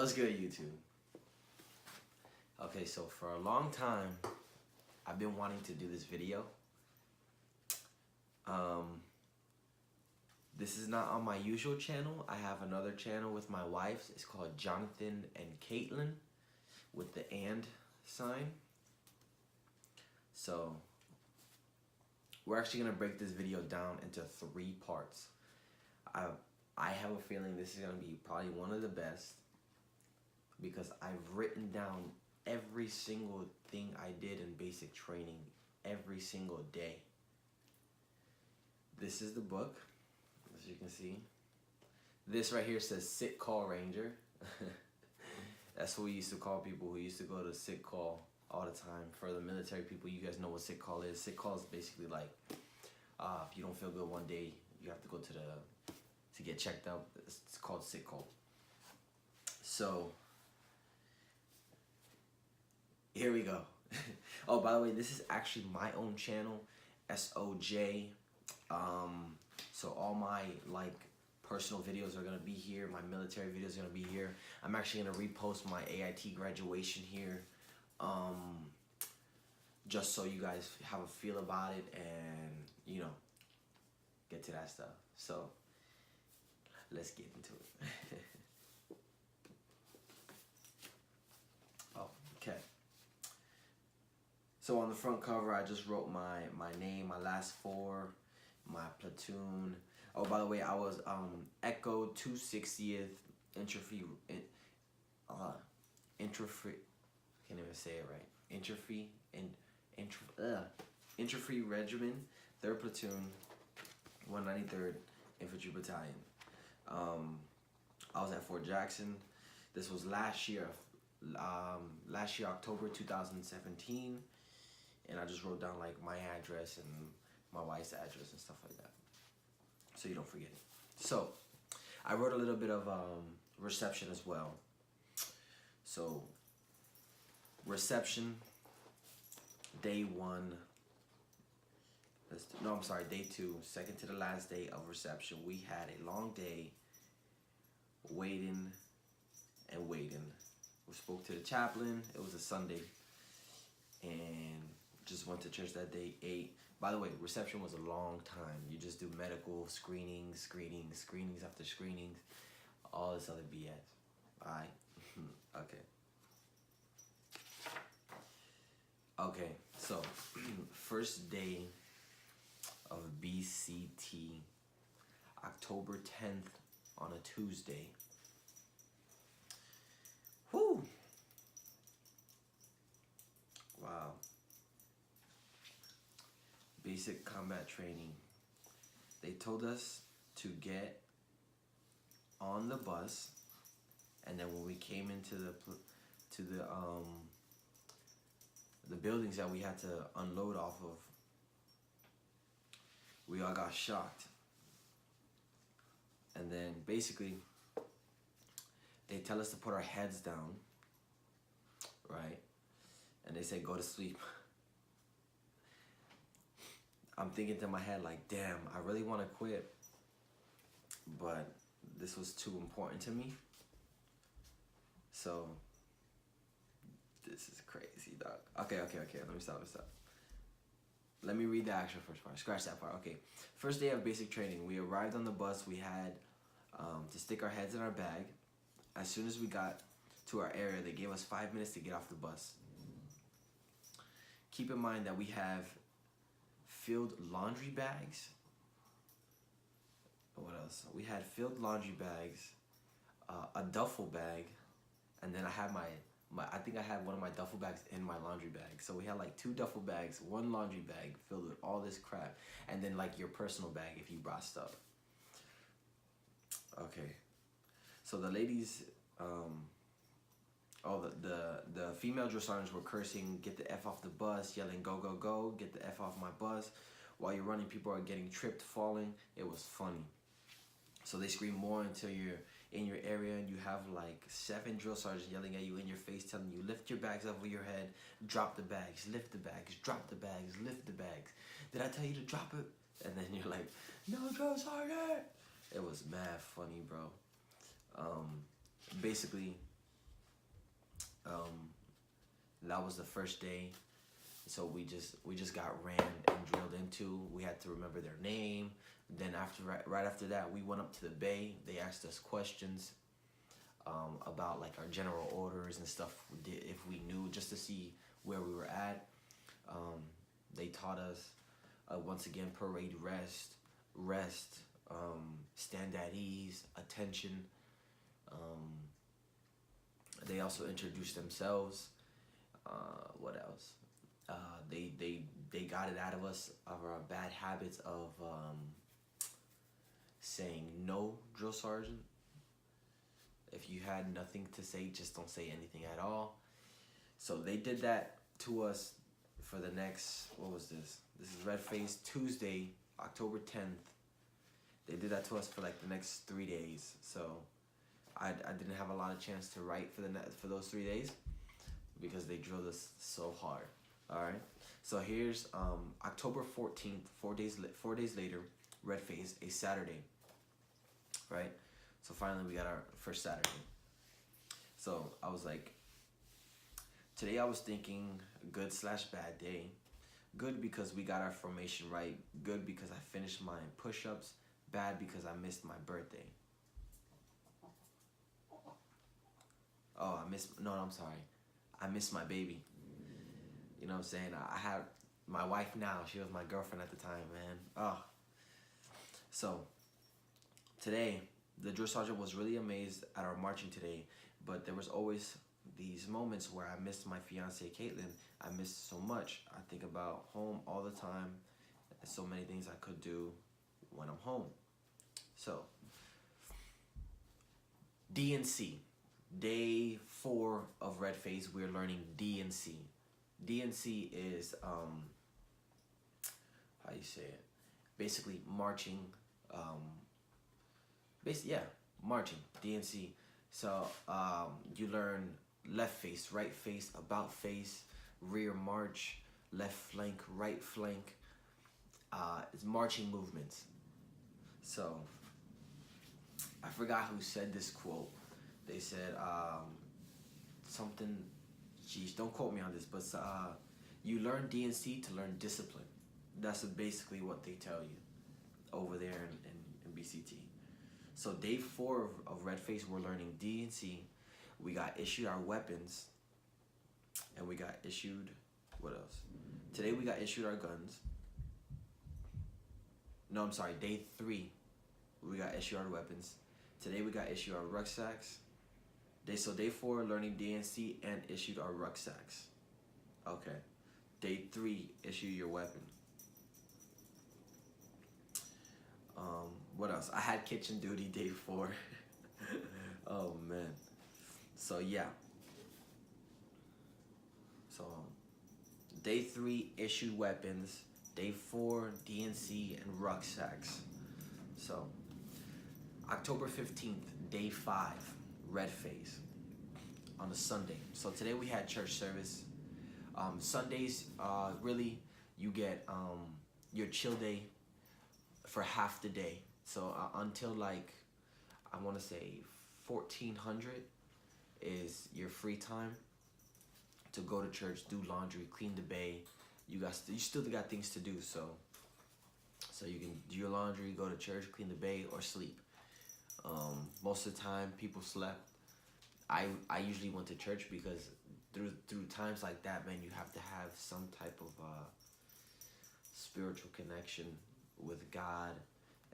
What's good, YouTube? Okay, so for a long time, I've been wanting to do this video. This is not on my usual channel. I have another channel with my wife. It's called Jonathan and Caitlin with the and sign. So we're actually gonna break this video down into 3 parts. I have a feeling this is gonna be probably one of the best because I've written down every single thing I did in basic training every single day. This is the book, as you can see. This right here says Sick Call Ranger. That's what we used to call people who used to go to sick call all the time. For the military people, you guys know what sick call is. Sick call is basically like if you don't feel good one day, you have to go to get checked out. It's called sick call. So here we go. Oh, by the way, this is actually my own channel, SOJ. So all my personal videos are gonna be here. My military videos are gonna be here. I'm actually gonna repost my AIT graduation here, just so you guys have a feel about it and get to that stuff. So let's get into it. Okay. So on the front cover, I just wrote my name, my last 4, my platoon. Oh, by the way, I was Echo 260th Infantry. Can't even say it right. Infantry Regiment, 3rd Platoon, 193rd Infantry Battalion. I was at Fort Jackson. This was last year, October 2017, and I just wrote down my address and my wife's address and stuff like that, so you don't forget it. So I wrote a little bit of reception as well. So reception, day 1. Day 2, second to the last day of reception. We had a long day waiting and waiting. We spoke to the chaplain. It was a Sunday, and just went to church that day, ate. By the way, reception was a long time. You just do medical screenings after screenings, all this other BS. All right. Okay, so first day of BCT, October 10th on a Tuesday. Whew. Wow. Basic combat training. They told us to get on the bus, and then when we came into the buildings that we had to unload off of, we all got shocked. And then basically they tell us to put our heads down, right? And they say go to sleep. I'm thinking to my head damn, I really want to quit, but this was too important to me. So this is crazy, dog. Okay, let me stop. Let me read the actual first part. Scratch that part. Okay. First day of basic training. We arrived on the bus. We had to stick our heads in our bag. As soon as we got to our area, they gave us 5 minutes to get off the bus. Keep in mind that we have filled laundry bags. What else? We had filled laundry bags, a duffel bag, and then I had I think I had one of my duffel bags in my laundry bag. So we had 2 duffel bags, 1 laundry bag filled with all this crap, and then your personal bag if you brought stuff. Okay. So the ladies, the female drill sergeants were cursing, get the F off the bus, yelling go, go, go, get the F off my bus. While you're running, people are getting tripped, falling. It was funny. So they scream more until you're in your area and you have 7 drill sergeants yelling at you in your face, telling you lift your bags over your head, drop the bags, lift the bags, drop the bags, lift the bags. Did I tell you to drop it? And then you're like, no, drill sergeant. It was mad funny, bro. Basically, Um, that was the first day. So we just got ran and drilled into. We had to remember their name. Then right after that, we went up to the bay. They asked us questions about like our general orders and stuff. If we knew, just to see where we were at. They taught us once again parade rest, stand at ease, attention. They also introduced themselves. What else? They got it out of us of our bad habits of saying no, drill sergeant. If you had nothing to say, just don't say anything at all. So they did that to us for the next, what was this? This is Red Face Tuesday, October 10th. They did that to us for like the next 3 days. So I didn't have a lot of chance to write for those 3 days because they drilled us so hard. All right. So here's October 14th, 4 days later, Red Face, a Saturday. Right. So finally we got our first Saturday. So I was like, today I was thinking good/bad day. Good because we got our formation right. Good because I finished my push-ups. Bad because I missed my birthday. Oh, I'm sorry. I missed my baby. You know what I'm saying? I had my wife now. She was my girlfriend at the time, man. Oh. So today, the drill sergeant was really amazed at our marching today, but there was always these moments where I missed my fiance, Caitlin. I missed so much. I think about home all the time. There's so many things I could do when I'm home. So, DNC. Day 4 of Red Phase, we're learning DNC. DNC is, how you say it? Basically marching, marching, DNC. So you learn left face, right face, about face, rear march, left flank, right flank. It's marching movements. So I forgot who said this quote. They said something, geez, don't quote me on this, but you learn DNC to learn discipline. That's basically what they tell you over there in BCT. So day 4 of Red Face, we're learning DNC. We got issued our weapons, and we got issued, what else? Today we got issued our guns. No, I'm sorry, day 3, we got issued our weapons. Today we got issued our rucksacks. So day 4, learning DNC and issued our rucksacks. Okay. Day 3, issue your weapon. What else? I had kitchen duty day 4. Oh man. So yeah. So day 3, issued weapons. Day 4, DNC and rucksacks. So October 15th, day 5, Red Phase on a Sunday. So today we had church service. Sundays, really, you get your chill day for half the day. So until like, I want to say 1400 is your free time to go to church, do laundry, clean the bay. You still got things to do. So you can do your laundry, go to church, clean the bay, or sleep. Most of the time, people slept. I usually went to church because through times like that, man, you have to have some type of spiritual connection with God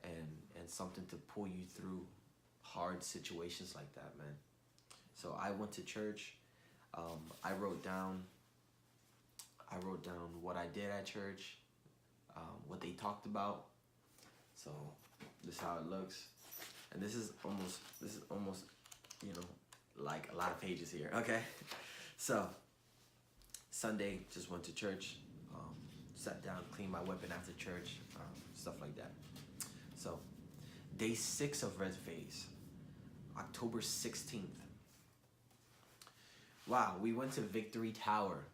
and something to pull you through hard situations like that, man. So I went to church. I wrote down what I did at church, what they talked about. So this is how it looks. And this is almost, you know, like a lot of pages here. Okay. So Sunday, just went to church, sat down, cleaned my weapon after church, stuff like that. So day 6 of Red Phase, October 16th. Wow, we went to Victory Tower.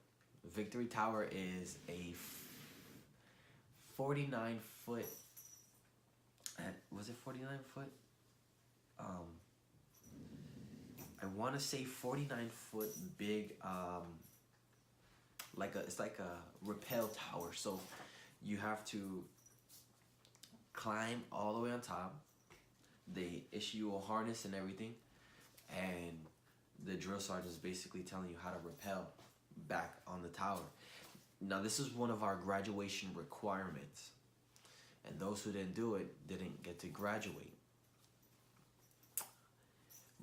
Victory Tower is a 49-foot, was it 49 foot? I want to say 49-foot big, it's like a rappel tower. So you have to climb all the way on top. They issue you a harness and everything, and the drill sergeant is basically telling you how to rappel back on the tower. Now this is one of our graduation requirements, and those who didn't do it didn't get to graduate.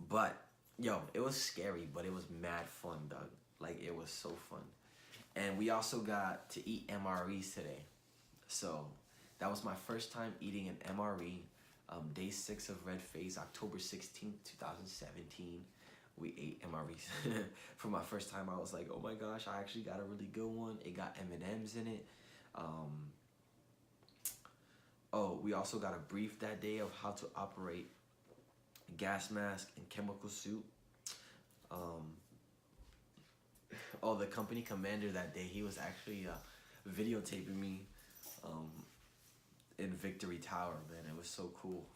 But yo, it was scary, but it was mad fun, dog. Like, it was so fun. And we also got to eat MREs today. So that was my first time eating an MRE. Day 6 of Red Phase, October 16th, 2017. We ate MREs. For my first time, I was like, oh my gosh, I actually got a really good one. It got M&Ms in it. Oh, we also got a brief that day of how to operate a gas mask and chemical suit. Oh, the company commander that day, he was actually videotaping me in Victory Tower, man. It was so cool.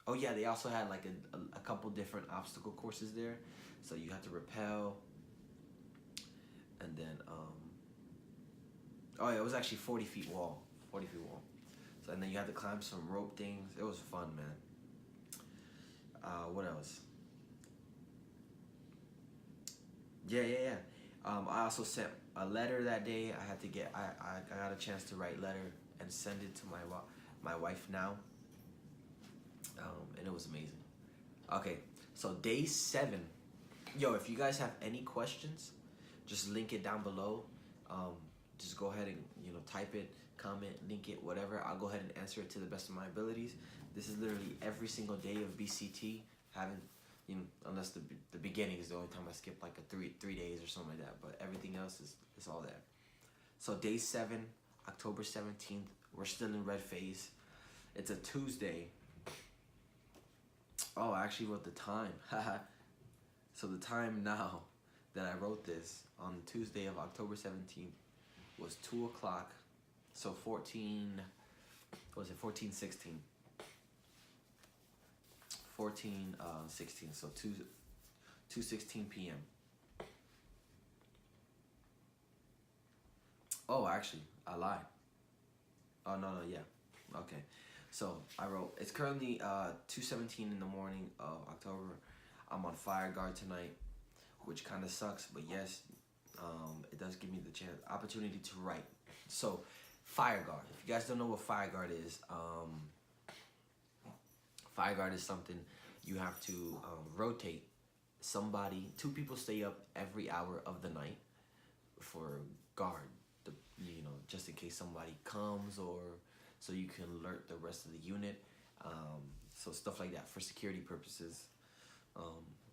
Oh yeah, they also had like a couple different obstacle courses there. So you had to rappel, and then oh yeah, it was actually 40 feet wall. 40 feet wall. So, and then you had to climb some rope things. It was fun, man. What else? Yeah. I also sent a letter that day. I had to get. I got a chance to write letter and send it to my wife now. And it was amazing. Okay, so day 7. Yo, if you guys have any questions, just link it down below. Just go ahead and type it, comment, link it, whatever. I'll go ahead and answer it to the best of my abilities. This is literally every single day of BCT. Haven't unless the beginning is the only time I skipped like a three days or something like that. But everything else is all there. So day 7, October 17th. We're still in Red Phase. It's a Tuesday. Oh, I actually wrote the time. So the time now that I wrote this on Tuesday of October 17th was 2 o'clock. So 14, what was it, 14:16. 14:16, so 2:16 p.m. Oh, actually, I lied. Oh, no, yeah. Okay. So I wrote, it's currently 2:17 in the morning of October. I'm on fire guard tonight, which kind of sucks, but yes, it does give me the opportunity to write. So fire guard, if you guys don't know what fire guard is, fire guard is something you have to rotate somebody. 2 people stay up every hour of the night for guard, just in case somebody comes, or so you can alert the rest of the unit. So stuff like that for security purposes.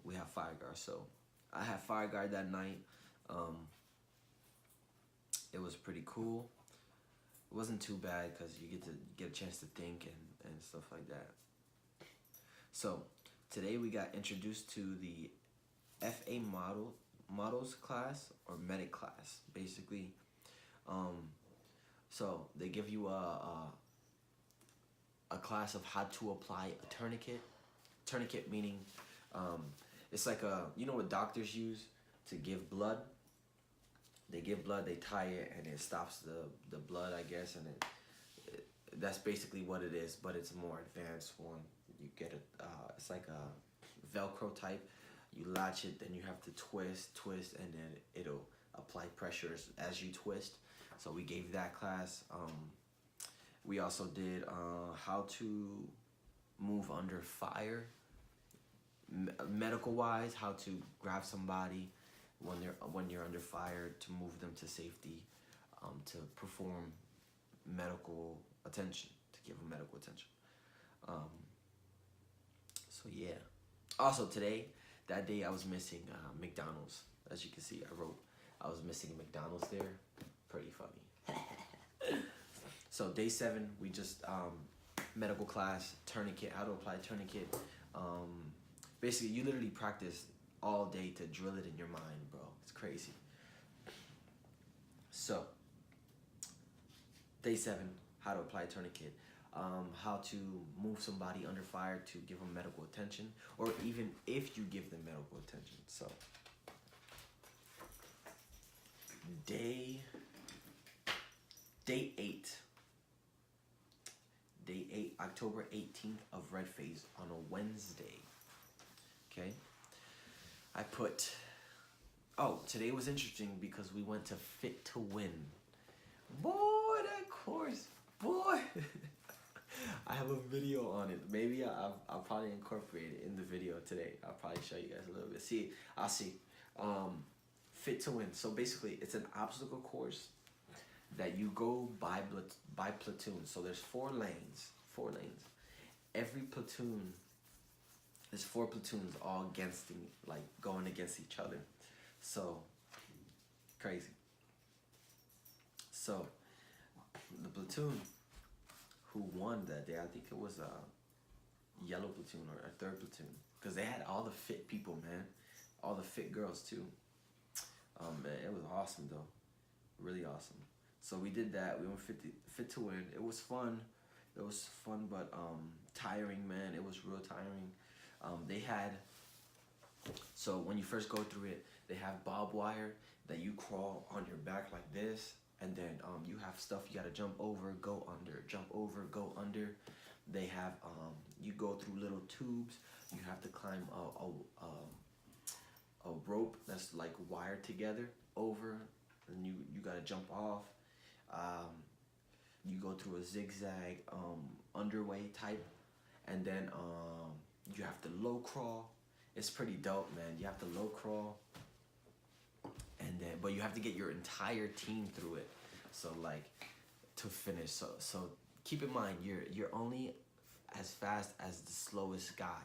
We have fire guard. So I had fire guard that night. It was pretty cool. It wasn't too bad because you get a chance to think and stuff like that. So today we got introduced to the FA models class, or medic class, basically. So they give you a class of how to apply a tourniquet. Tourniquet meaning it's like what doctors use to give blood. They give blood, they tie it, and it stops the blood, I guess, and that's basically what it is. But it's a more advanced one. You get it's like a Velcro type. You latch it, then you have to twist, and then it'll apply pressures as you twist. So we gave that class. We also did how to move under fire, medical wise, how to grab somebody when you're under fire, to move them to safety, to perform medical attention, to give them medical attention. So yeah. Also today, that day I was missing McDonald's. As you can see, I was missing McDonald's there. Pretty funny. So day 7, we just medical class, tourniquet, how to apply tourniquet. Basically, you literally practice all day to drill it in your mind, bro. It's crazy. So day 7, how to apply tourniquet. how to move somebody under fire to give them medical attention, or even if you give them medical attention. So day 8, October 18th of red phase on a Wednesday. Okay, I put, oh, today was interesting because we went to Fit to Win. Boy, that course, boy. I have a video on it. Maybe I'll probably incorporate it in the video today. I'll probably show you guys a little bit. See, I'll see. Fit to Win. So basically, it's an obstacle course that you go by platoon. So there's 4 lanes. 4 lanes. Every platoon, there's 4 platoons all going against each other. So crazy. So the platoon who won that day, I think it was a yellow platoon or a 3rd platoon, because they had all the fit people, man, all the fit girls too. Man, it was awesome though, really awesome. So we did that. We went fit to win. It was fun. It was fun, but tiring, man. It was real tiring. They had, so when you first go through it, they have barbed wire that you crawl on your back like this, and then you have stuff you gotta jump over, go under, jump over, go under. They have, you go through little tubes. You have to climb a rope that's like wired together over, and you gotta jump off. You go through a zigzag underway type, and then you have to low crawl. It's pretty dope, man. You have to low crawl, and then but you have to get your entire team through it. So like to finish. So keep in mind you're only as fast as the slowest guy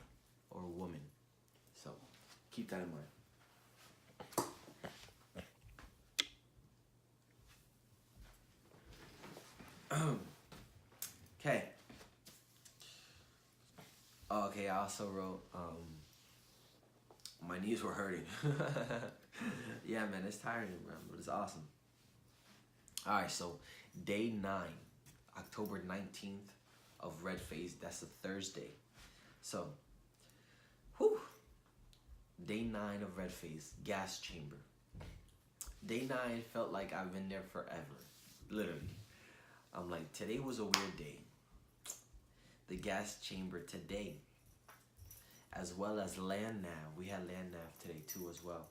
or woman. So keep that in mind. Okay. Okay, I also wrote, my knees were hurting. Yeah, man, it's tiring, man, but it's awesome. All right, so day 9, October 19th of red phase. That's a Thursday. So, whew. Day 9 of red phase, gas chamber. Day 9 felt like I've been there forever, literally. I'm like, today was a weird day. The gas chamber today, as well as land nav. We had land nav today too as well.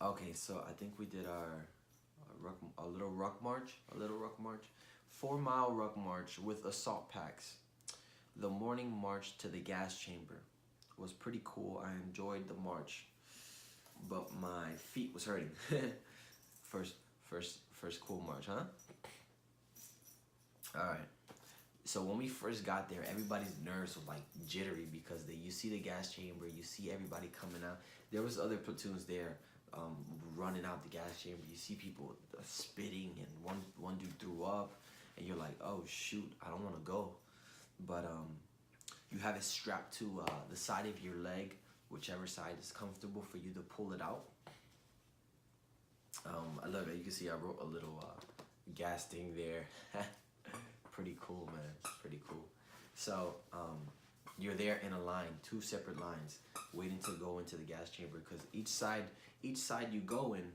Okay, so I think we did a little ruck march, 4-mile ruck march with assault packs. The morning march to the gas chamber was pretty cool. I enjoyed the march, but my feet was hurting. First cool march, huh? All right. So when we first got there, everybody's nerves were like jittery because you see the gas chamber, you see everybody coming out. There was other platoons there running out the gas chamber. You see people spitting, and one dude threw up, and you're like, oh shoot, I don't want to go. But you have it strapped to the side of your leg, whichever side is comfortable for you to pull it out. I love it. You can see I wrote a little gas thing there. Pretty cool, man. Pretty cool. So you're there in a line, 2 separate lines, waiting to go into the gas chamber, because each side you go in,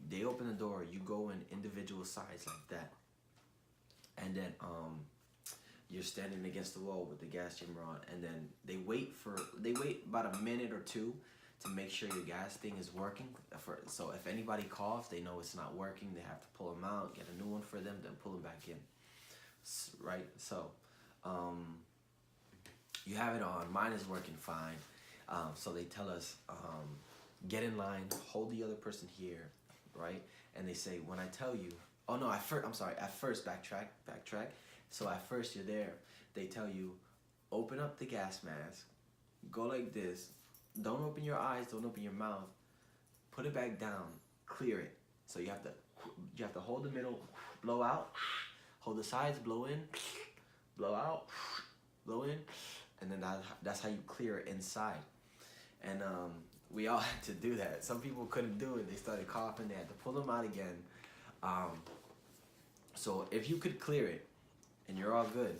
they open the door, you go in individual sides like that, and then you're standing against the wall with the gas chamber on, and then they wait about a minute or 2 to make sure your gas thing is working. So if anybody coughs, they know it's not working. They have to pull them out, get a new one for them, then pull them back in. Right? So you have it on. Mine is working fine. So they tell us, get in line, hold the other person here, right? And they say, when I tell you, oh no, at first, backtrack. So at first you're there, they tell you, open up the gas mask, go like this, don't open your eyes, don't open your mouth, put it back down, clear it. So you have to hold the middle, blow out, hold the sides, blow in, blow out, blow in, and then that's how you clear it inside. And we all had to do that. Some people couldn't do it. They started coughing. They had to pull them out again. Um, so if you could clear it, and you're all good.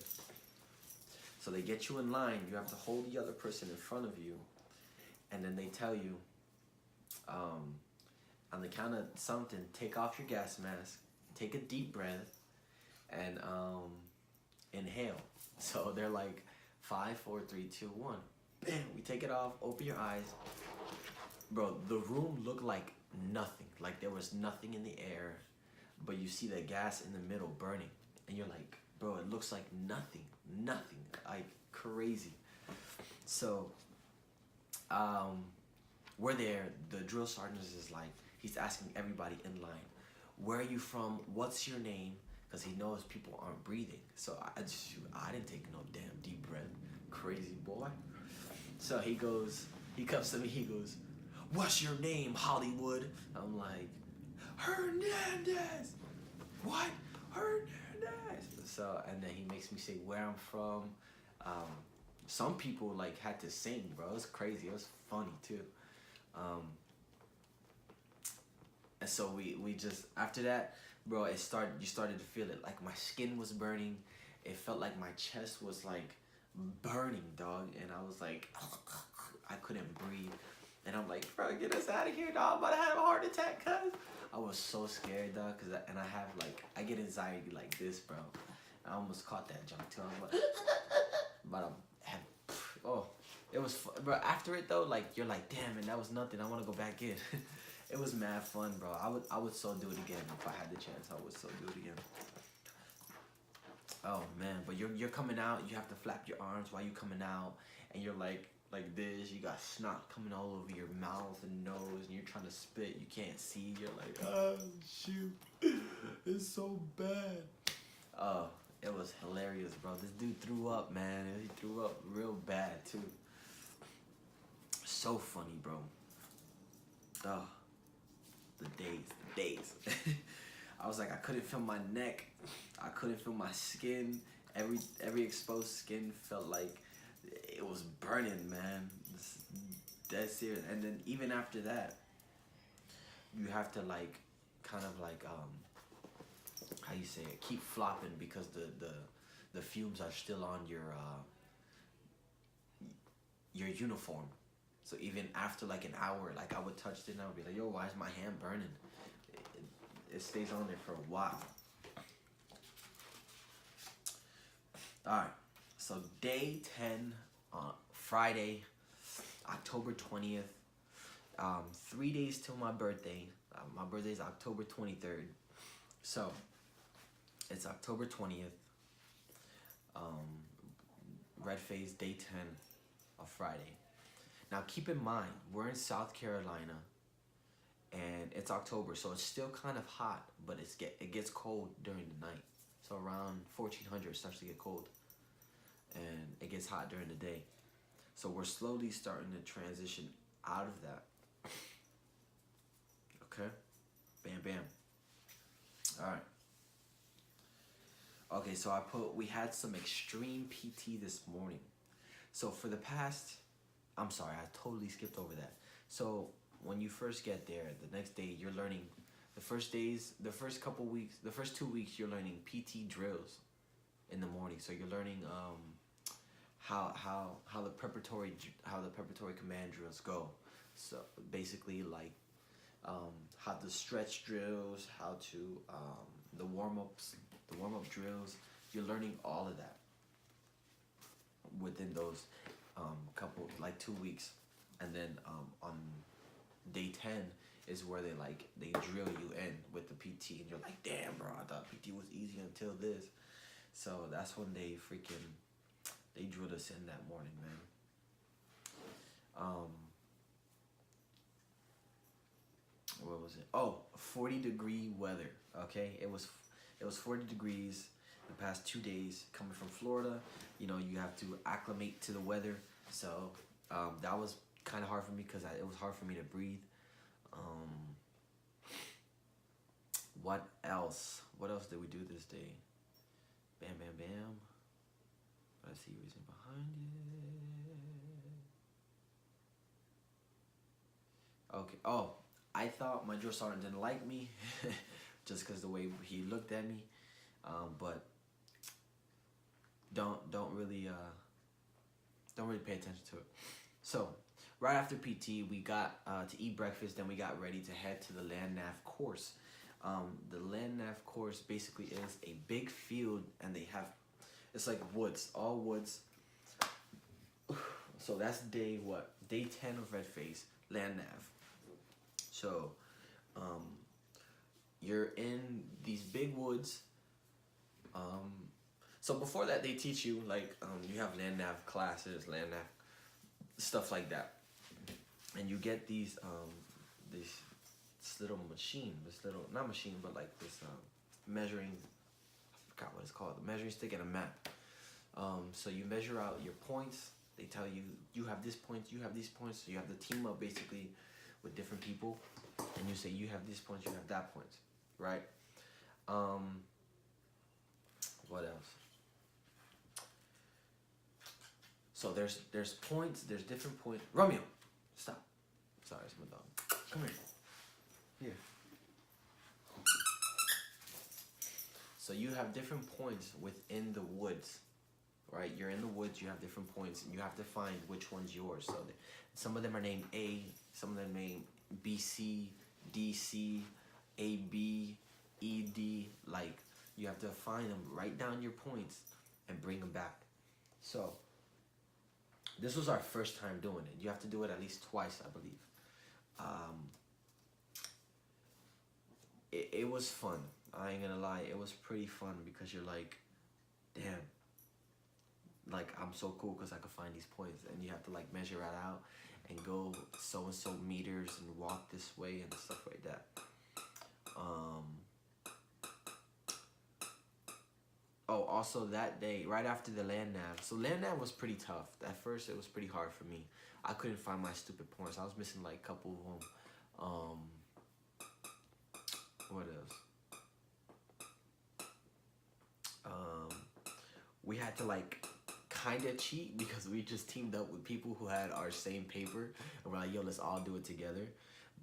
So they get you in line. You have to hold the other person in front of you, and then they tell you, on the count of something, take off your gas mask, take a deep breath, and inhale. So they're like 5, 4, 3, 2, 1. Bam! We take it off. Open your eyes, bro. The room looked like nothing. Like there was nothing in the air, but you see the gas in the middle burning, and you're like, bro, it looks like nothing, like crazy. So, we're there. The drill sergeant is like, he's asking everybody in line, where are you from? What's your name? Because he knows people aren't breathing. So I didn't take no damn deep breath. Crazy boy. So he comes to me, he goes, what's your name, Hollywood? I'm like, Hernandez. What? Hernandez. So, and then he makes me say where I'm from. Some people like had to sing, bro. It was crazy. It was funny too. And so we just, after that, bro, you started to feel it. Like my skin was burning. It felt like my chest was like burning, dog. And I was like, I couldn't breathe. And I'm like, bro, get us out of here, dog. I'm about to have a heart attack, cuz. I was so scared, dog, I get anxiety like this, bro. I almost caught that junk too. I was like, but it was, bro. After it though, like you're like, damn, and that was nothing. I want to go back in. It was mad fun, bro. I would so do it again if I had the chance. I would so do it again. Oh man, but you're coming out. You have to flap your arms while you're coming out, and you're like this. You got snot coming all over your mouth and nose, and you're trying to spit. You can't see. You're like, oh shoot, it's so bad. Oh, it was hilarious, bro. This dude threw up, man. He threw up real bad too. So funny, bro. Oh, the days. I was like, I couldn't feel my neck. I couldn't feel my skin. Every exposed skin felt like it was burning, man. That's serious. And then even after that, you have to like, kind of like, how you say it? Keep flopping because the fumes are still on your uniform. So even after like an hour, like I would touch it and I would be like, yo, why is my hand burning? It stays on there for a while. All right, so day 10, Friday, October 20th. 3 days till my birthday. My birthday is October 23rd. So it's October 20th. Red phase, day 10 of Friday. Now keep in mind, we're in South Carolina, and it's October, so it's still kind of hot, but it gets cold during the night. So around 1400 it starts to get cold, and it gets hot during the day. So we're slowly starting to transition out of that. Okay? Bam, bam. All right. Okay, so we had some extreme PT this morning. So for the past, I'm sorry, I totally skipped over that. So when you first get there, the next day you're learning, the first 2 weeks you're learning PT drills in the morning. So you're learning how the preparatory command drills go. So basically like how the stretch drills, how to the warm-up drills. You're learning all of that within those 2 weeks. And then on day 10 is where they drill you in with the PT, and you're like, damn, bro, I thought PT was easy until this. So that's when they drilled us in that morning, man. 40-degree weather. Okay, it was 40 degrees the past 2 days. Coming from Florida, you have to acclimate to the weather. So that was kind of hard for me because it was hard for me to breathe. What else? What else did we do this day? Bam, bam, bam. I see reason behind it. Okay. Oh, I thought my drill sergeant didn't like me, just because the way he looked at me. But don't really pay attention to it. So right after PT, we got to eat breakfast. Then we got ready to head to the land nav course. The land nav course basically is a big field, and it's like woods, all woods. So that's day what? Day 10 of Red Face land nav. So you're in these big woods. So before that, they teach you like you have land nav classes, land nav stuff like that, and you get this little machine, this little not machine, but like this measuring. I forgot what it's called. The measuring stick and a map. So you measure out your points. They tell you you have this point, you have these points. So you have to team up basically with different people, and you say you have these points, you have that point, right? What else? So there's points, there's different points. Romeo, stop. Sorry, it's my dog. Come here. Here. So you have different points within the woods, right? You're in the woods, you have different points, and you have to find which one's yours. So some of them are named A, some of them named BC, DC, AB, ED. Like, you have to find them, write down your points, and bring them back. So this was our first time doing it. You have to do it at least twice, I believe. It was fun. I ain't gonna lie. It was pretty fun because you're like, damn, like I'm so cool because I could find these points, and you have to like measure it out and go so and so meters and walk this way and stuff like that. Oh, also that day, right after the land nav. So land nav was pretty tough. At first, it was pretty hard for me. I couldn't find my stupid points. I was missing like a couple of them. What else? We had to like kind of cheat because we just teamed up with people who had our same paper, and we're like, yo, let's all do it together.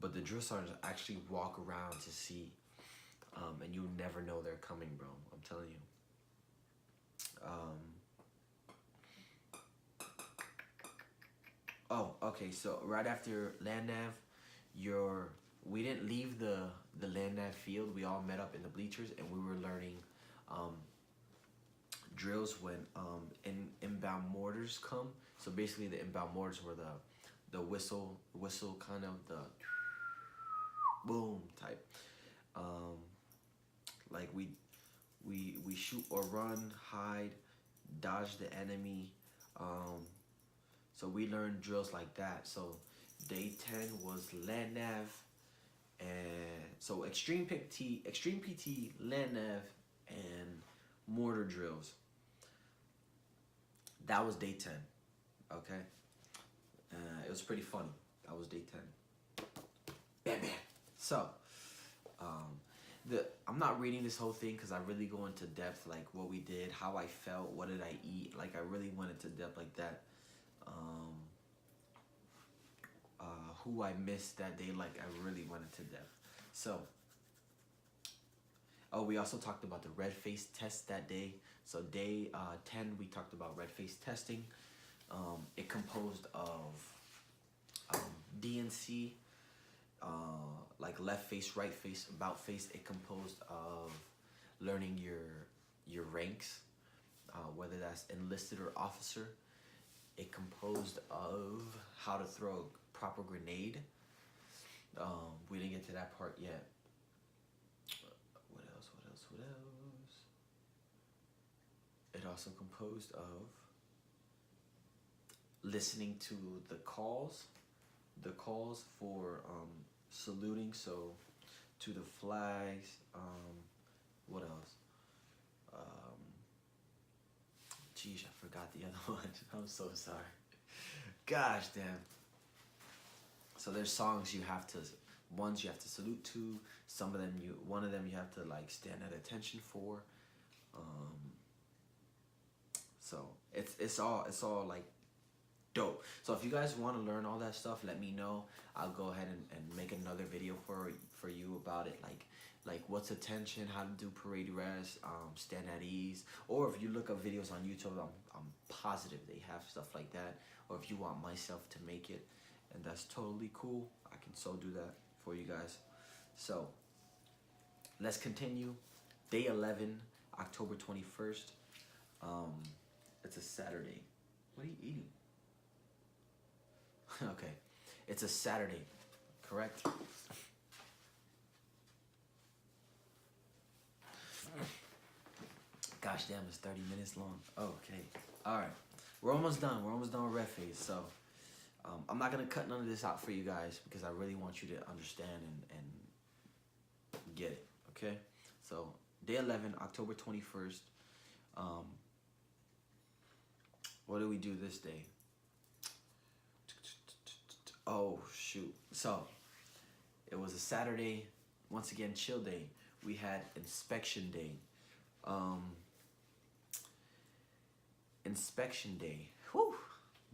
But the drill sergeants actually walk around to see, and you never know they're coming, bro. I'm telling you. Oh, okay. So right after land nav, we didn't leave the land nav field. We all met up in the bleachers, and we were learning drills when inbound mortars come. So basically, the inbound mortars were the whistle kind of the boom type. Like we shoot or run, hide, dodge the enemy. So we learned drills like that. So day 10 was land nav, and so extreme PT, land nav, and mortar drills. That was day 10. Okay, it was pretty funny. That was day 10. Bam, bam. So I'm not reading this whole thing because I really go into depth, like what we did, how I felt, what did I eat. Like I really went into depth like that. Who I missed that day, like I really went into depth. So, oh, we also talked about the red face test that day. So day 10, we talked about red face testing. It composed of DNC, like left face, right face, about face. It composed of learning your ranks, whether that's enlisted or officer. It composed of how to throw a proper grenade. We didn't get to that part yet. What else? It also composed of listening to the calls for saluting. So to the flags. What else? Geez, I forgot the other one. I'm so sorry. Gosh damn. So there's songs you have to salute to. One of them you have to like stand at attention for. So it's all like dope. So if you guys want to learn all that stuff, let me know. I'll go ahead and make another video for you about it, like what's attention, how to do parade rest, stand at ease. Or if you look up videos on YouTube, I'm positive they have stuff like that. Or if you want myself to make it, and that's totally cool, I can so do that for you guys. So let's continue. Day 11, October 21st. It's a Saturday. What are you eating? Okay, it's a Saturday, correct? Gosh damn, it's 30 minutes long. Okay, all right. We're almost done. We're almost done with red phase. So I'm not gonna cut none of this out for you guys because I really want you to understand and get it. Okay, so day 11, October 21st. What do we do this day? Oh shoot! So it was a Saturday. Once again, chill day. We had inspection day. Inspection day. Whew,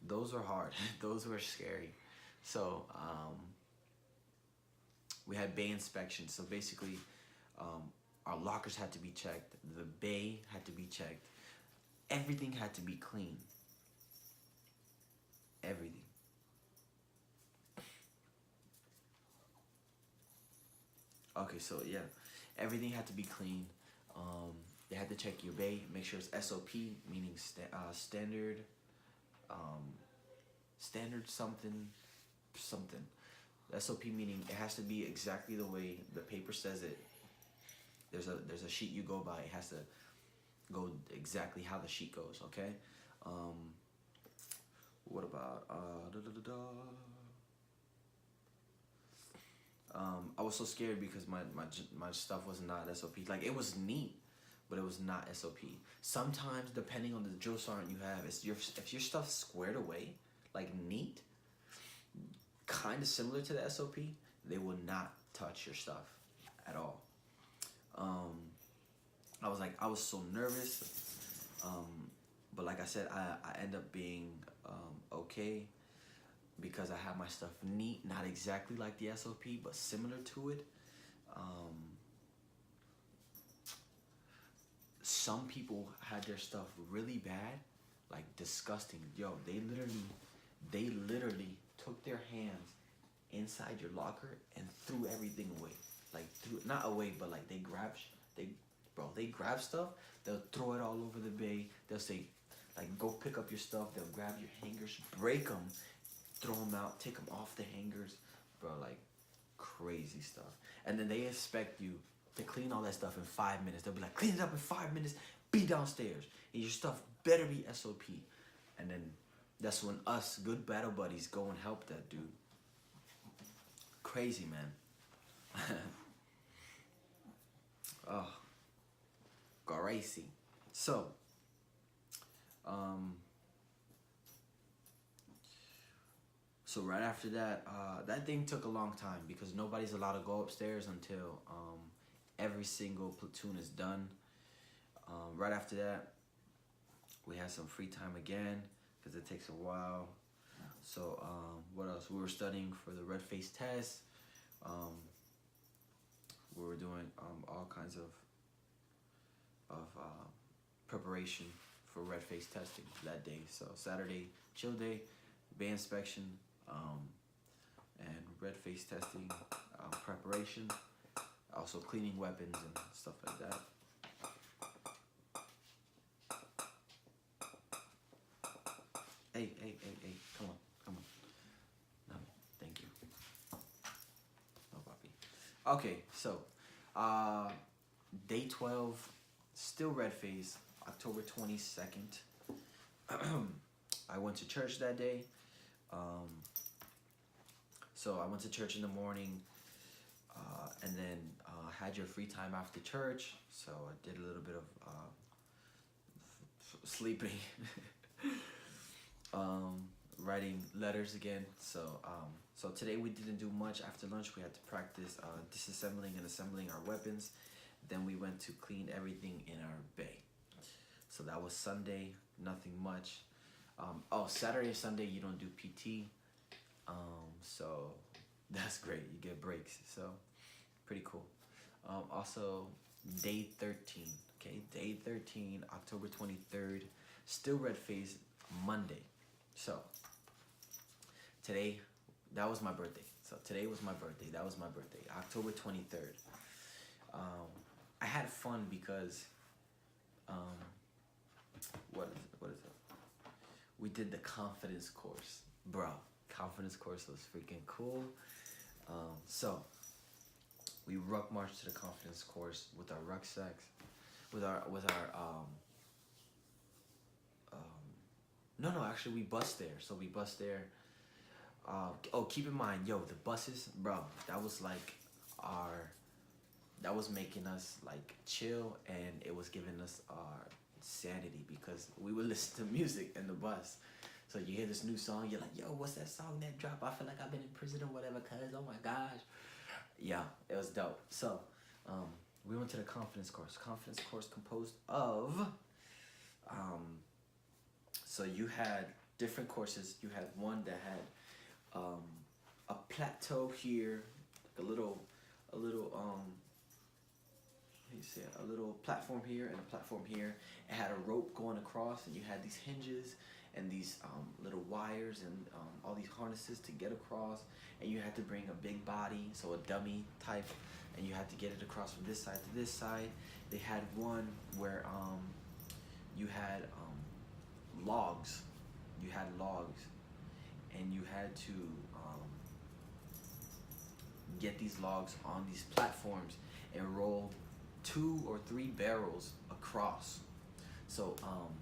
those were hard. Those were scary. So we had bay inspection. So basically, our lockers had to be checked. The bay had to be checked. Everything had to be clean. Everything. Okay, so yeah, everything had to be clean. They had to check your bay, make sure it's SOP, meaning standard, standard something. SOP meaning it has to be exactly the way the paper says it. There's a sheet you go by. It has to go exactly how the sheet goes. Okay. What about I was so scared because my stuff was not SOP. Like, it was neat, but it was not SOP. Sometimes, depending on the drill sergeant you have, if your stuff's squared away, like neat, kind of similar to the SOP, they will not touch your stuff at all. I was so nervous, but like I said, I end up being okay. Because I have my stuff neat, not exactly like the SOP, but similar to it. Some people had their stuff really bad, like disgusting. Yo, they literally took their hands inside your locker and threw everything away. Like, not away, but like they grab stuff. They'll throw it all over the bay. They'll say, like, go pick up your stuff. They'll grab your hangers, break them, throw them out, take them off the hangers, bro, like crazy stuff. And then they expect you to clean all that stuff in 5 minutes. They'll be like, clean it up in 5 minutes, be downstairs, and your stuff better be SOP. And then that's when us good battle buddies go and help that dude. Crazy, man. Oh, crazy. So, so right after that, that thing took a long time because nobody's allowed to go upstairs until every single platoon is done. Right after that, we had some free time again because it takes a while. So what else? We were studying for the red face test. We were doing all kinds of preparation for red face testing that day. So Saturday, chill day, bay inspection, and red face testing preparation, also cleaning weapons and stuff like that. Hey, come on. No, thank you. No, papi. Okay, so day 12, still red phase, October 22nd. I went to church that day. So I went to church in the morning, and then had your free time after church. So I did a little bit of sleeping, writing letters again. So so today we didn't do much after lunch. We had to practice disassembling and assembling our weapons. Then we went to clean everything in our bay. So that was Sunday, nothing much. Oh, Saturday and Sunday you don't do PT. So that's great. You get breaks. So pretty cool. Also, day 13. Okay, day 13, October 23rd. Still red face Monday. So today, that was my birthday. So today was my birthday. That was my birthday, October 23rd. I had fun because what is it? What is it? We did the confidence course, bro. Confidence course was freaking cool. So we ruck marched to the confidence course with our rucksacks, with our no, actually we bus there. So we bus there. Oh, keep in mind, yo, the buses, bro. That was like our. That was making us like chill, and it was giving us our sanity because we would listen to music in the bus. So you hear this new song, you're like, yo, what's that song that dropped? I feel like I've been in prison or whatever, cuz, oh my gosh. Yeah, it was dope. So, we went to the confidence course. Confidence course composed of, so you had different courses. You had one that had a plateau here, like a little, how you say it, a little platform here and a platform here. It had a rope going across, and you had these hinges and these little wires and all these harnesses to get across, and you had to bring a big body, so a dummy type, and you had to get it across from this side to this side. They had one where you had logs. You had logs, and you had to get these logs on these platforms and roll 2 or 3 barrels across. So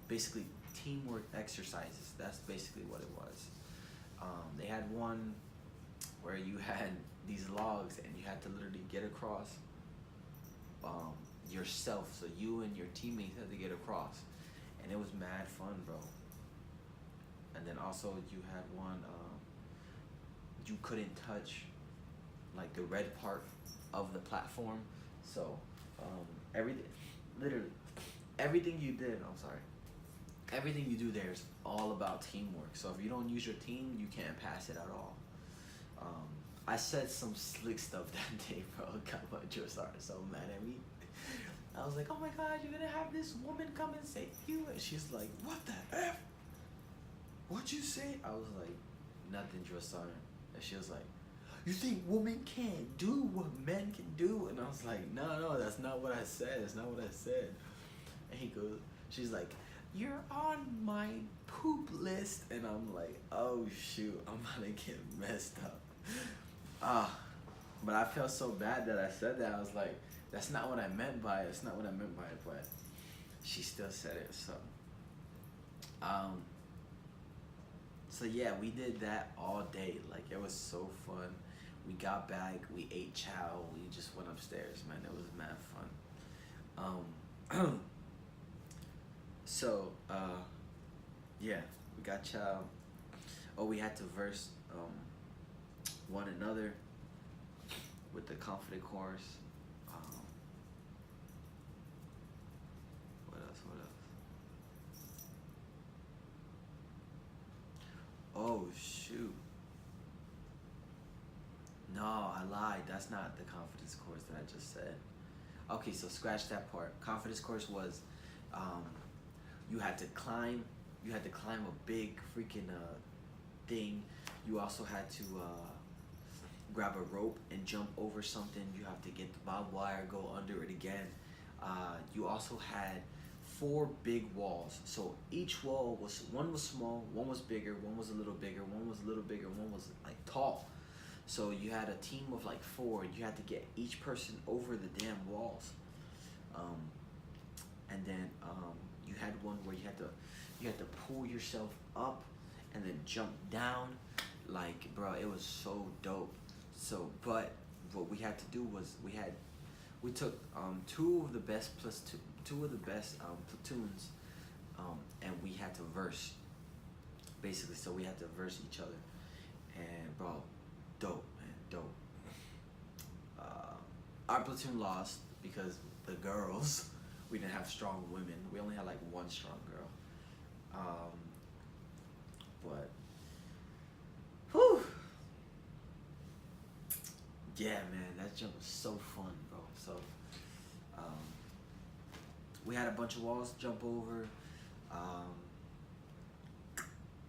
basically teamwork exercises. That's basically what it was. They had one where you had these logs and you had to literally get across yourself. So you and your teammates had to get across, and it was mad fun, bro. And then also you had one you couldn't touch like the red part of the platform. So everything, literally everything you did. I'm sorry. Everything you do there is all about teamwork. So if you don't use your team, you can't pass it at all. I said some slick stuff that day, bro. God, my Joe started so mad at me. I was like, oh my God, you're gonna have this woman come and save you? And she's like, what the F? What'd you say? I was like, nothing, Joe started. And she was like, you think women can't do what men can do? And I was like, no, that's not what I said. That's not what I said. And he goes, she's like, you're on my poop list. And I'm like, oh shoot, I'm gonna get messed up. But I felt so bad that I said that. I was like, that's not what I meant by it. It's not what I meant by it. But she still said it. So yeah, we did that all day. Like, it was so fun. We got back, we ate chow, we just went upstairs, man. It was mad fun. So yeah, we got chow. Oh, we had to verse one another with the confident chorus. What else? Oh shoot. No, I lied. That's not the confidence course that I just said. Okay, so scratch that part. Confidence course was you had to climb a big freaking thing. You also had to grab a rope and jump over something. You have to get the barbed wire, go under it again. You also had 4 big walls. So each wall was, one was small, one was bigger, one was a little bigger, one was a little bigger, one was like tall. So you had a team of like 4. You had to get each person over the damn walls. And then you had one where you had to pull yourself up and then jump down. Like, bro, it was so dope. So, but what we had to do was we took 2 of the best platoons, and we had to verse, basically. So we had to verse each other, and bro, dope, man, dope. Our platoon lost because the girls, we didn't have strong women. We only had like 1 strong girl. But, whew. Yeah, man, that jump was so fun, bro. So, um, we had a bunch of walls to jump over. Um,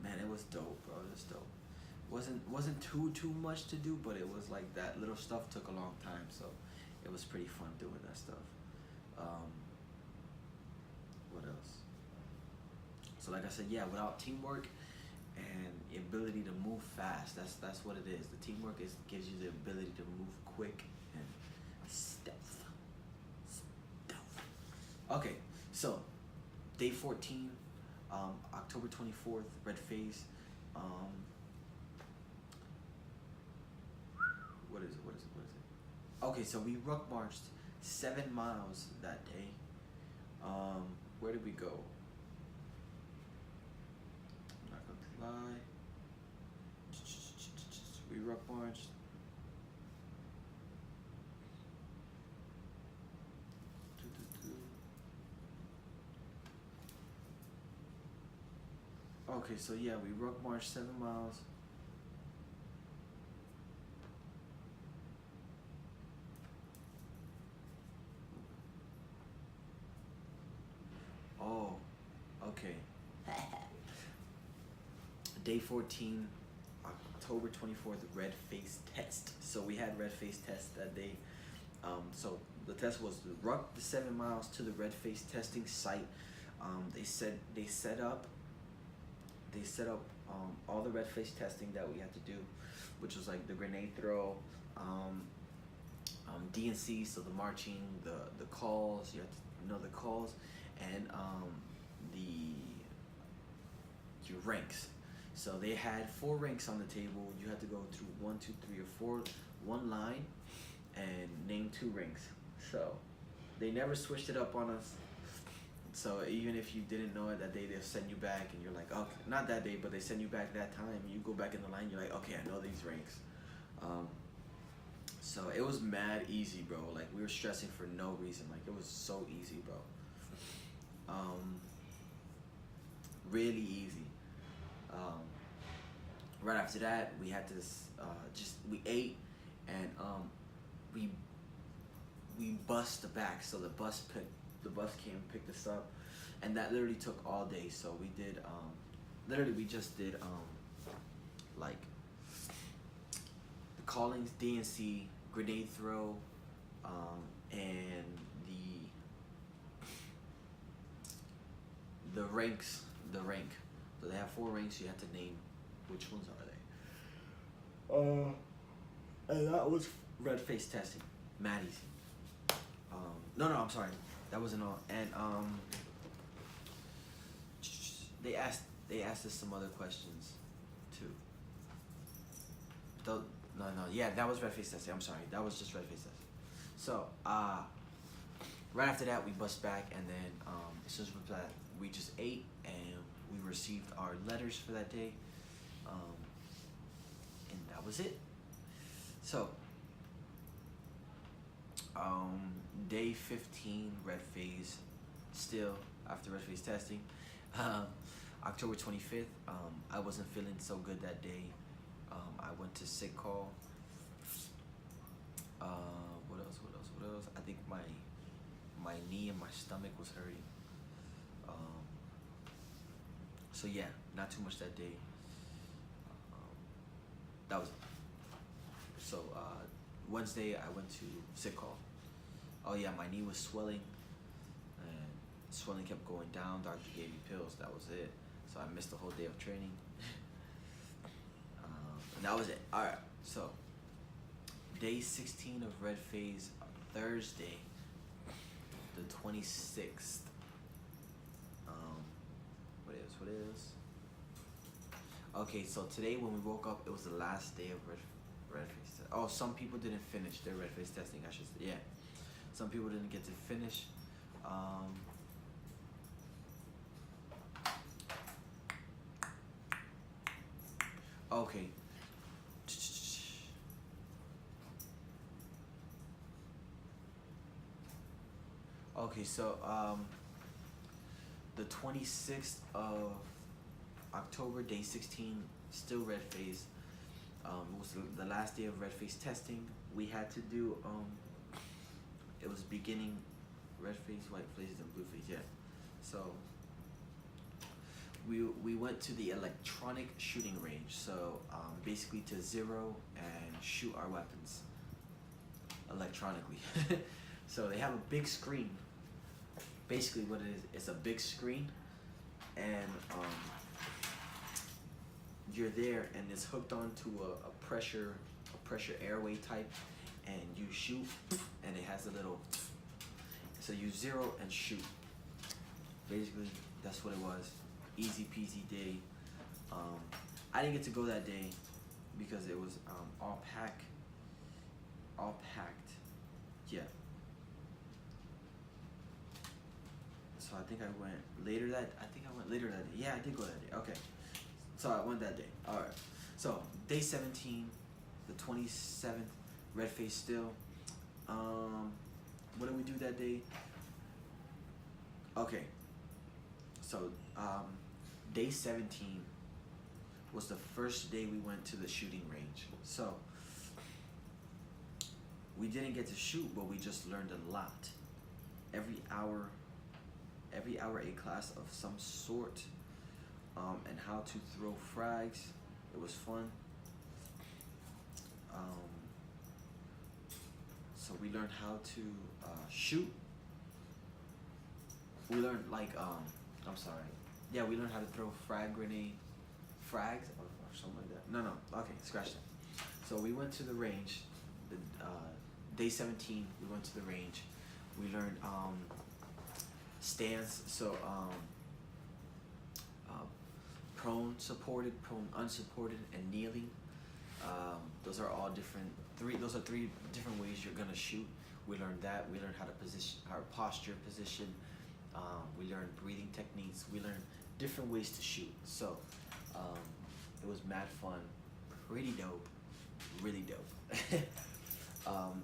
man, it was dope, bro. It was dope. Wasn't too much to do, but it was like that little stuff took a long time, so it was pretty fun doing that stuff. What else? So like I said, yeah, without teamwork and the ability to move fast, that's what it is. The teamwork gives you the ability to move quick and stealth. Okay, so day 14, October 24th, red phase. What is it? Okay, so we ruck marched 7 miles that day. Where did we go? I'm not gonna lie. We ruck marched. Okay, so yeah, we ruck marched 7 miles. Oh, okay. Day 14, October 24th, red face test. So we had red face test that day. So the test was to ruck the 7 miles to the red face testing site. They set up all the red face testing that we had to do, which was like the grenade throw, DNC, so the marching, the calls, you had to know the calls, and your ranks. So they had 4 ranks on the table. You had to go through 1, 2, 3, or 4, one line, and name 2 ranks. So they never switched it up on us. So even if you didn't know it that day, they'll send you back, and you're like, okay, not that day, but they send you back that time. You go back in the line, you're like, okay, I know these ranks. So it was mad easy, bro. Like, we were stressing for no reason. Like, it was so easy, bro. Really easy. Right after that, we had to we ate, and we bussed back. So the bus came and picked us up, and that literally took all day. So we did literally we just did like the callings, DNC, grenade throw, and the ranks, the rank. So they have 4 ranks. You have to name which ones are they. And that was red face testing. Mad easy. No, I'm sorry. That wasn't all. And they asked us some other questions too. No, yeah, that was red face testing. I'm sorry, that was just red face testing. So right after that, we bust back, and then as soon as we just ate, and we received our letters for that day, and that was it. So day 15, red phase, still after red phase testing. October 25th, I wasn't feeling so good that day. I went to sick call. What else? I think my knee and my stomach was hurting. So yeah, not too much that day. That was it. So Wednesday, I went to sick call. Oh yeah, my knee was swelling, and swelling kept going down. Doctor gave me pills. That was it. So I missed the whole day of training. And that was it. All right. So day 16 of red phase, Thursday, the 26th. What is? Okay, so today when we woke up, it was the last day of red phase test. Oh, some people didn't finish their red phase testing. I should say, yeah. Some people didn't get to finish. Okay. Okay, so the 26th of October, day 16, still red phase. It was the last day of red phase testing. We had to do, it was beginning red phase, white phase, and blue phase, yeah. So we went to the electronic shooting range. So basically to zero and shoot our weapons electronically. So they have a big screen. Basically what it is, it's a big screen, and you're there, and it's hooked onto a pressure airway type, and you shoot, and it has a little, so you zero and shoot. Basically that's what it was. Easy peasy day. I didn't get to go that day because it was all packed. Yeah. So I think I went later that day. Yeah, I did go that day. Okay. So I went that day. Alright. So day 17, the 27th, red face still. What did we do that day? Okay. So day 17 was the first day we went to the shooting range. So we didn't get to shoot, but we just learned a lot. Every hour a class of some sort, and how to throw frags. It was fun. So we learned how to shoot. We learned I'm sorry. Yeah, we learned how to throw frags or something like that. No, okay, scratch that. So we went to the range. Day 17, we went to the range. We learned stance, so prone supported, prone unsupported, and kneeling. Those are all different. Those are three different ways you're gonna shoot. We learned that. We learned how to position our posture, position. We learned breathing techniques. We learned different ways to shoot. So it was mad fun, pretty dope, really dope.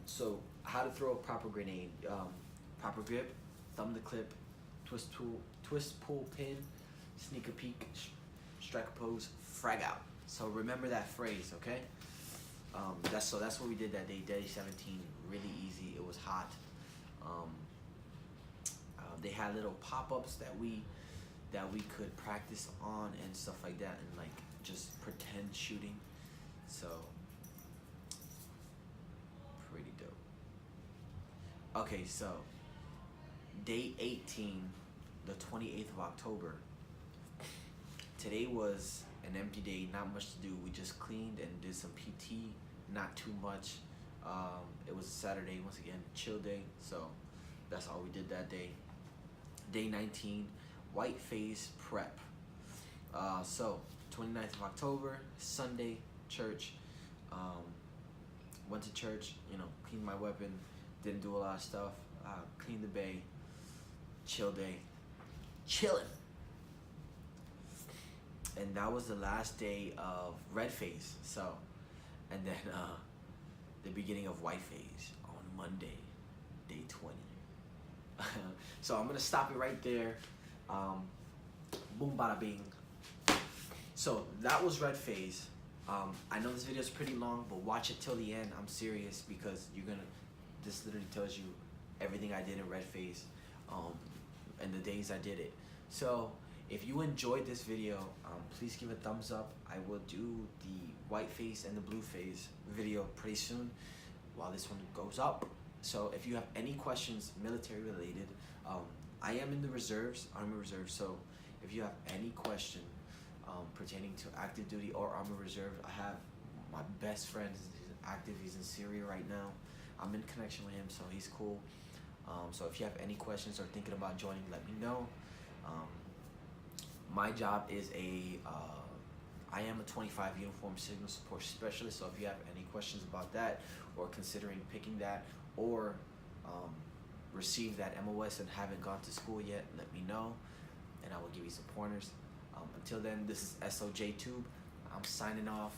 So how to throw a proper grenade. Proper grip, thumb the clip, twist pull pin, sneak a peek, strike a pose, frag out. So remember that phrase, okay? That's what we did that day, day 17. Really easy. It was hot. They had little pop-ups that we could practice on and stuff like that, and like just pretend shooting. So pretty dope. Okay, so day 18, the 28th of October. Today was an empty day, not much to do. We just cleaned and did some PT, not too much. It was Saturday, once again, chill day, so that's all we did that day. Day 19, white phase prep. So 29th of October, Sunday, church. Went to church, cleaned my weapon, didn't do a lot of stuff. Cleaned the bay, chill day, chilling. And that was the last day of red phase. So, and then the beginning of white phase on Monday, day 20. So I'm gonna stop it right there. Boom, bada bing. So that was red phase. I know this video is pretty long, but watch it till the end. I'm serious, because this literally tells you everything I did in red phase, and the days I did it. So if you enjoyed this video, please give a thumbs up. I will do the white phase and the blue phase video pretty soon while this one goes up. So if you have any questions military related, I am in the reserves, Army Reserve. So if you have any question pertaining to active duty or Army Reserve, I have my best friend. He's active. He's in Syria right now. I'm in connection with him, so he's cool. So if you have any questions or thinking about joining, let me know. My job is I am a 25 uniform signal support specialist. So if you have any questions about that, or considering picking that, or receive that MOS and haven't gone to school yet, let me know, and I will give you some pointers. Until then, this is SOJ Tube. I'm signing off.